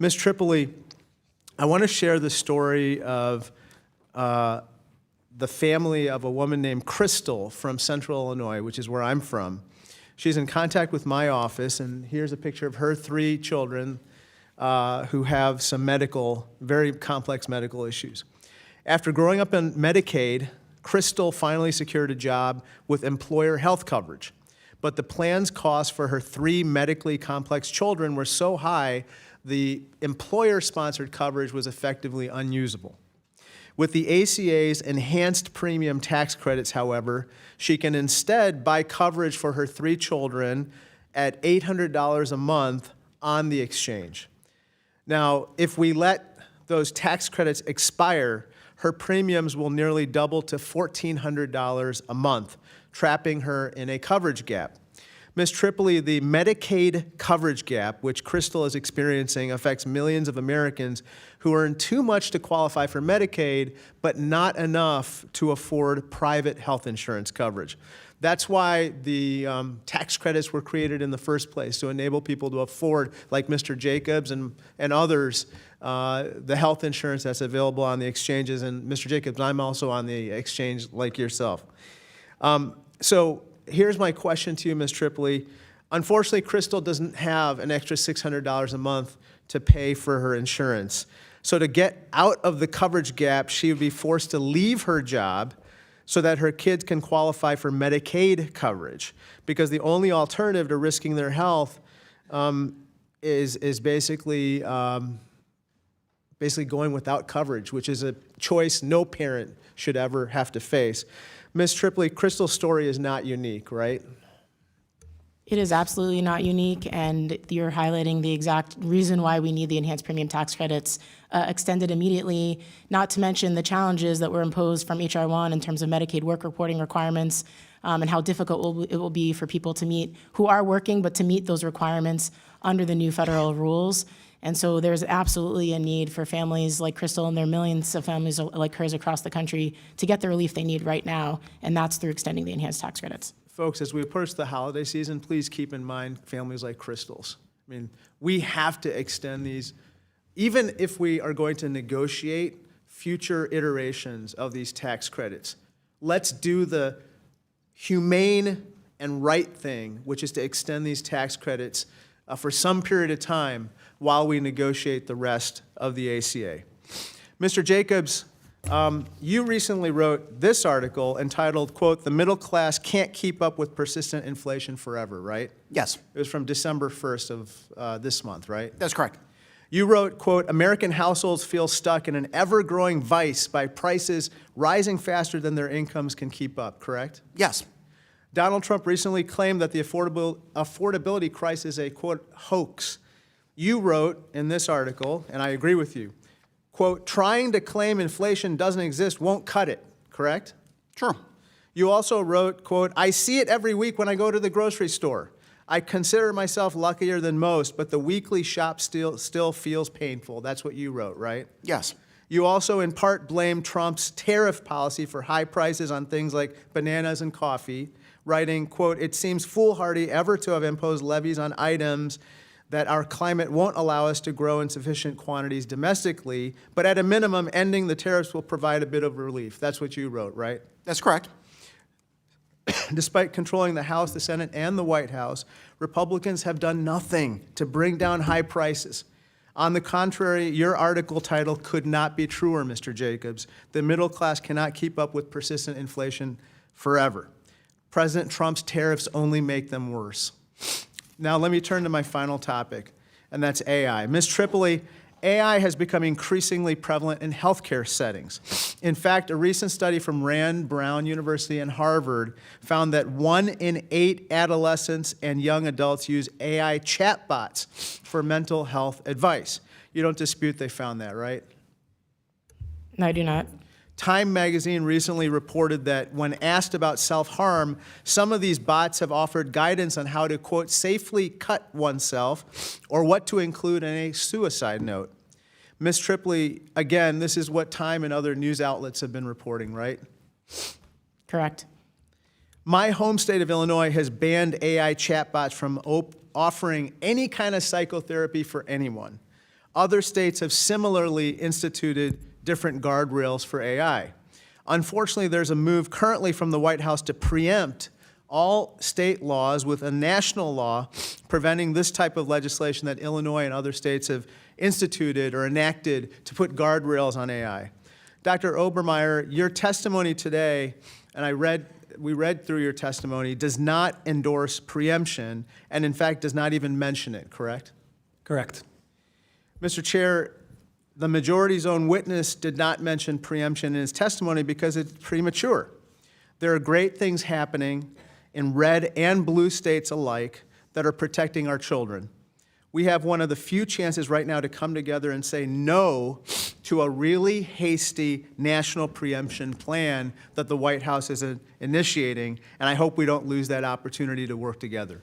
Ms. Tripoli, I want to share the story of the family of a woman named Krystle from Central Illinois, which is where I'm from. She's in contact with my office, and here's a picture of her 3 children who have some very complex medical issues. After growing up on Medicaid, Krystle finally secured a job with employer health coverage. But the plan's costs for her 3 medically complex children were so high, the employer-sponsored coverage was effectively unusable. With the ACA's enhanced premium tax credits, however, she can instead buy coverage for her 3 children at $800 a month on the exchange. Now, if we let those tax credits expire, her premiums will nearly double to $1,400 a month, trapping her in a coverage gap. Ms. Tripoli, the Medicaid coverage gap, which Krystle is experiencing, affects millions of Americans who earn too much to qualify for Medicaid, but not enough to afford private health insurance coverage. That's why the tax credits were created in the first place, to enable people to afford, like Mr. Jacobs and others, the health insurance that's available on the exchanges. And Mr. Jacobs, I'm also on the exchange like yourself. So here's my question to you, Ms. Tripoli. Unfortunately, Krystle doesn't have an extra $600 a month to pay for her insurance. So to get out of the coverage gap, she would be forced to leave her job so that her kids can qualify for Medicaid coverage, because the only alternative to risking their health is basically going without coverage, which is a choice no parent should ever have to face. Ms. Tripoli, Krystle's story is not unique, right? It is absolutely not unique, and you're highlighting the exact reason why we need the enhanced premium tax credits extended immediately, not to mention the challenges that were imposed from H.R. 1 in terms of Medicaid work reporting requirements, and how difficult it will be for people to meet, who are working, but to meet those requirements under the new federal rules. And so there's absolutely a need for families like Krystle, and there are millions of families like hers across the country, to get the relief they need right now, and that's through extending the enhanced tax credits. Folks, as we approach the holiday season, please keep in mind families like Krystle's. I mean, we have to extend these, even if we are going to negotiate future iterations of these tax credits. Let's do the humane and right thing, which is to extend these tax credits for some period of time while we negotiate the rest of the ACA. Mr. Jacobs, you recently wrote this article entitled, quote, "The middle class can't keep up with persistent inflation forever," right? Yes. It was from December 1st of this month, right? That's correct. You wrote, quote, "American households feel stuck in an ever-growing vice by prices rising faster than their incomes can keep up," correct? Yes. Donald Trump recently claimed that the affordability crisis is a, quote, "hoax." You wrote in this article, and I agree with you, quote, "Trying to claim inflation doesn't exist won't cut it," correct? Sure. You also wrote, quote, "I see it every week when I go to the grocery store. I consider myself luckier than most, but the weekly shop still feels painful." That's what you wrote, right? Yes. You also in part blamed Trump's tariff policy for high prices on things like bananas and coffee, writing, quote, "It seems foolhardy ever to have imposed levies on items that our climate won't allow us to grow in sufficient quantities domestically, but at a minimum, ending the tariffs will provide a bit of relief." That's what you wrote, right? That's correct. Despite controlling the House, the Senate, and the White House, Republicans have done nothing to bring down high prices. On the contrary, your article title could not be truer, Mr. Jacobs. The middle class cannot keep up with persistent inflation forever. President Trump's tariffs only make them worse. Now let me turn to my final topic, and that's AI. Ms. Tripoli, AI has become increasingly prevalent in healthcare settings. In fact, a recent study from Rand Brown University and Harvard found that 1 in 8 adolescents and young adults use AI chatbots for mental health advice. You don't dispute they found that, right? No, I do not. Time magazine recently reported that when asked about self-harm, some of these bots have offered guidance on how to, quote, "safely cut oneself," or what to include in a suicide note. Ms. Tripoli, again, this is what Time and other news outlets have been reporting, right? Correct. My home state of Illinois has banned AI chatbots from offering any kind of psychotherapy for anyone. Other states have similarly instituted different guardrails for AI. Unfortunately, there's a move currently from the White House to preempt all state laws with a national law preventing this type of legislation that Illinois and other states have instituted or enacted to put guardrails on AI. Dr. Obermeyer, your testimony today, and we read through your testimony, does not endorse preemption and in fact does not even mention it, correct? Correct. Mr. Chair, the majority's own witness did not mention preemption in his testimony because it's premature. There are great things happening in red and blue states alike that are protecting our children. We have one of the few chances right now to come together and say no to a really hasty national preemption plan that the White House is initiating, and I hope we don't lose that opportunity to work together.